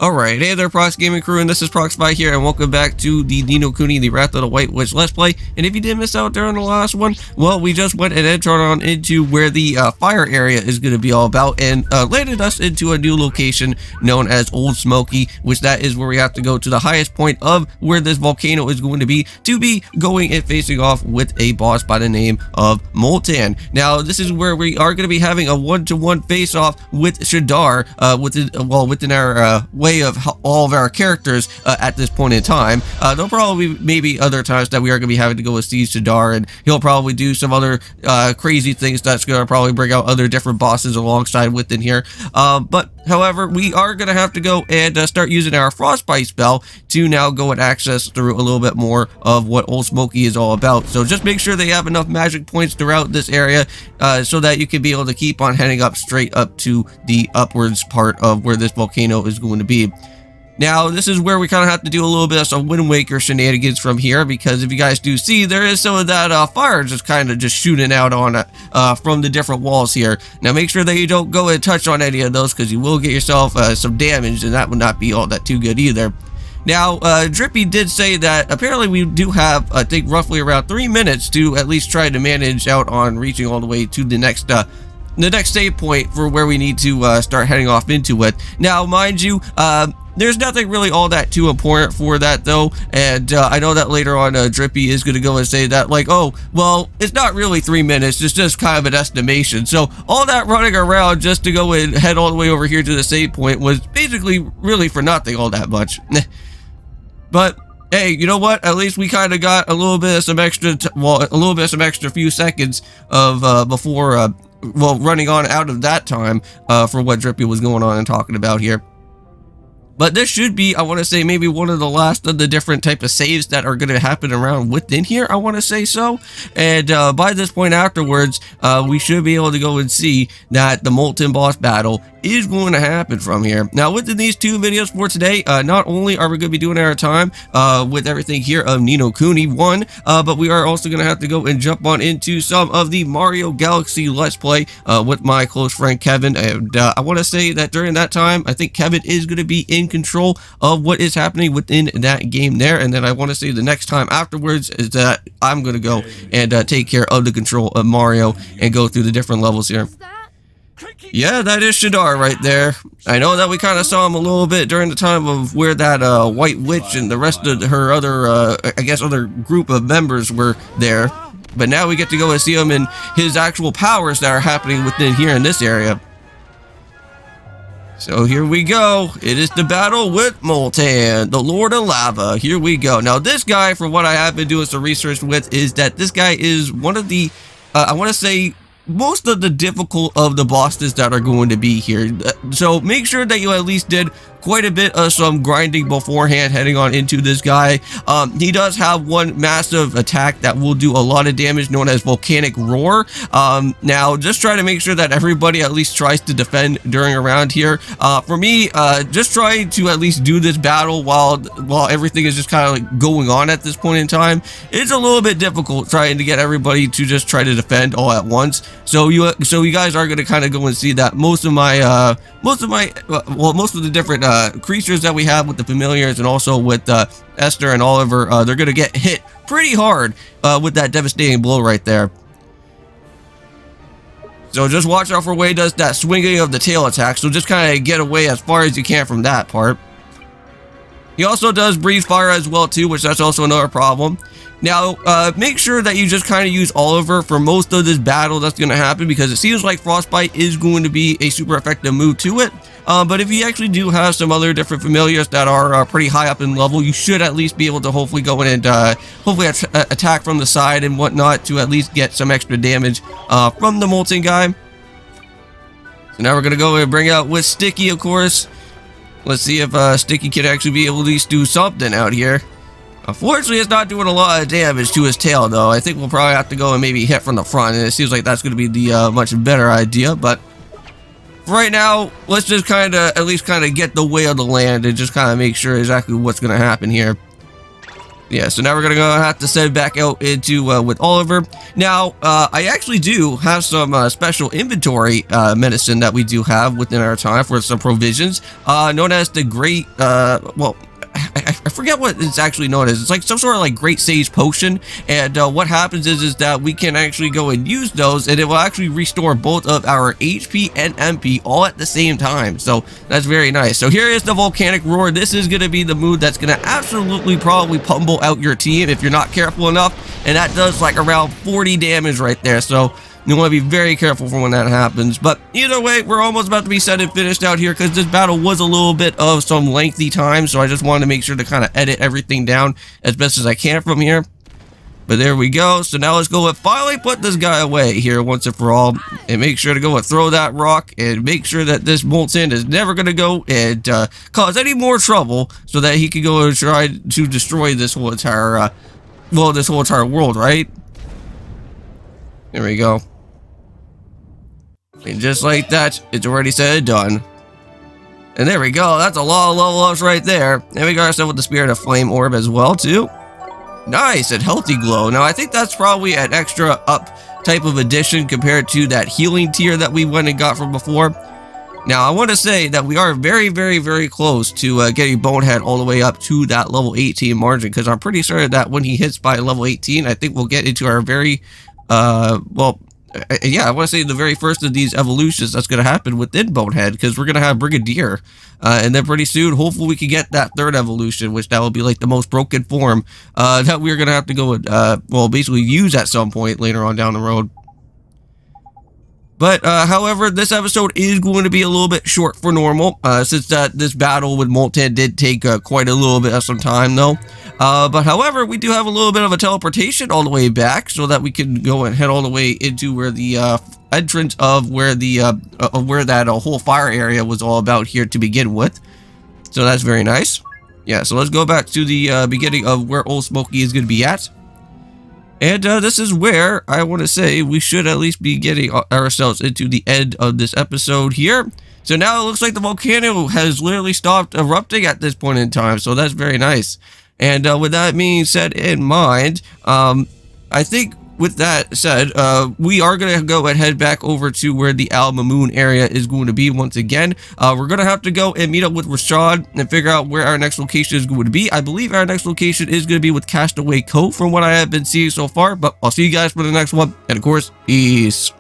Alright, hey there Prox Gaming Crew, and this is Proxify here, and welcome back to the Ni No Kuni, the Wrath of the White Witch Let's Play. And if you did miss out during the last one, well, we just went and entered on into where the fire area is going to be all about, and landed us into a new location known as Old Smoky, which that is where we have to go to the highest point of where this volcano is going to be going and facing off with a boss by the name of Moltaan. Now, this is where we are going to be having a one-to-one face-off with Shadaar, within our way of all of our characters at this point in time. There'll probably maybe other times that we are going to be having to go with Shadaar, and he'll probably do some other crazy things that's going to probably bring out other different bosses alongside within here. But however, we are going to have to go and start using our frostbite spell to now go and access through a little bit more of what Old Smoky is all about. So just make sure that you have enough magic points throughout this area so that you can be able to keep on heading up straight up to the upwards part of where this volcano is going to be. Now, this is where we kind of have to do a little bit of some Wind Waker shenanigans from here, because if you guys do see, there is some of that fire just kind of just shooting out on it from the different walls here. Now, make sure that you don't go and touch on any of those, because you will get yourself some damage, and that would not be all that too good either. Now, Drippy did say that apparently we do have, I think, roughly around 3 minutes to at least try to manage out on reaching all the way to the next save point for where we need to start heading off into it. Now, mind you, there's nothing really all that too important for that though, and I know that later on Drippy is going to go and say that, like, oh, well, it's not really 3 minutes, it's just kind of an estimation. So all that running around just to go and head all the way over here to the save point was basically really for nothing all that much. But hey, you know what? At least we kind of got a little bit of some extra few seconds of before running on out of that time for what Drippy was going on and talking about here. But this should be, I want to say, maybe one of the last of the different type of saves that are going to happen around within here, I want to say so. And by this point afterwards, we should be able to go and see that the Moltaan boss battle is going to happen from here. Now, within these two videos for today, not only are we going to be doing our time with everything here of Ni No Kuni 1, but we are also going to have to go and jump on into some of the Mario Galaxy Let's Play with my close friend Kevin. And I want to say that during that time, I think Kevin is going to be in control of what is happening within that game there. And then I want to say the next time afterwards is that I'm going to go and take care of the control of Mario and go through the different levels here. Yeah, that is Shadaar right there. I know that we kind of saw him a little bit during the time of where that White Witch and the rest of her other, I guess, other group of members were there. But now we get to go and see him in his actual powers that are happening within here in this area. So here we go. It is the battle with Moltaan, the Lord of Lava. Here we go. Now, this guy, from what I have been doing some research with, is that this guy is one of the, I want to say, most of the difficult of the bosses that are going to be here. So make sure that you at least did quite a bit of some grinding beforehand heading on into this guy. He does have one massive attack that will do a lot of damage known as Volcanic Roar. Now just try to make sure that everybody at least tries to defend during a round here. For me, just trying to at least do this battle while everything is just kind of like going on at this point in time. It's a little bit difficult trying to get everybody to just try to defend all at once. So you guys are going to kind of go and see that most of the different creatures that we have with the familiars and also with Esther and Oliver, they're going to get hit pretty hard with that devastating blow right there. So just watch out for where he does that swinging of the tail attack, so just kind of get away as far as you can from that part. He also does breathe fire as well too, which that's also another problem. Now, make sure that you just kind of use Oliver for most of this battle that's going to happen, because it seems like Frostbite is going to be a super effective move to it. But if you actually do have some other different familiars that are pretty high up in level, you should at least be able to hopefully go in and hopefully attack from the side and whatnot to at least get some extra damage from the Moltaan guy. So now we're going to go and bring out with Sticky, of course. Let's see if Sticky can actually be able to at least do something out here. Unfortunately, it's not doing a lot of damage to his tail, though. I think we'll probably have to go and maybe hit from the front, and it seems like that's going to be the much better idea. But for right now, let's just at least get the way of the land and just kind of make sure exactly what's going to happen here. Yeah, so now we're gonna have to send back out into with Oliver. Now, I actually do have some special inventory medicine that we do have within our time for some provisions, known as the Great. Well, I forget what it's actually known as. It's like some sort of like Great Sage Potion, and what happens is that we can actually go and use those, and it will actually restore both of our HP and MP all at the same time. So that's very nice. So here is the Volcanic Roar. This is going to be the move that's going to absolutely probably pummel out your team if you're not careful enough, and that does like around 40 damage right there. So you want to be very careful for when that happens. But either way, we're almost about to be set and finished out here because this battle was a little bit of some lengthy time. So I just wanted to make sure to kind of edit everything down as best as I can from here. But there we go. So now let's go and finally put this guy away here once and for all. And make sure to go and throw that rock. And make sure that this Moltaan is never going to go and cause any more trouble. So that he can go and try to destroy this whole entire, this whole entire world, right? There we go. And just like that, it's already said and done. And there we go. That's a lot of level ups right there. And we got ourselves with the Spirit of Flame Orb as well, too. Nice and Healthy Glow. Now, I think that's probably an extra up type of addition compared to that healing tier that we went and got from before. Now, I want to say that we are very, very, very close to getting Bonehead all the way up to that level 18 margin, because I'm pretty sure that when he hits by level 18, I think we'll get into our very, yeah, I want to say the very first of these evolutions that's going to happen within Bonehead, because we're going to have Brigadier, and then pretty soon, hopefully we can get that third evolution, which that will be like the most broken form that we're going to have to go and, basically use at some point later on down the road. But, however, this episode is going to be a little bit short for normal, since this battle with Moltaan did take quite a little bit of some time, though. But, however, we do have a little bit of a teleportation all the way back, so that we can go and head all the way into where the entrance of where that whole fire area was all about here to begin with. So that's very nice. Yeah, so let's go back to the beginning of where Old Smoky is going to be at. And this is where I want to say we should at least be getting ourselves into the end of this episode here. So now it looks like the volcano has literally stopped erupting at this point in time. So that's very nice. And with that being said in mind, I think with that said, we are going to go and head back over to where the Al Mamoon area is going to be once again. We're going to have to go and meet up with Rashad and figure out where our next location is going to be. I believe our next location is going to be with Castaway Cove from what I have been seeing so far, but I'll see you guys for the next one. And of course, peace.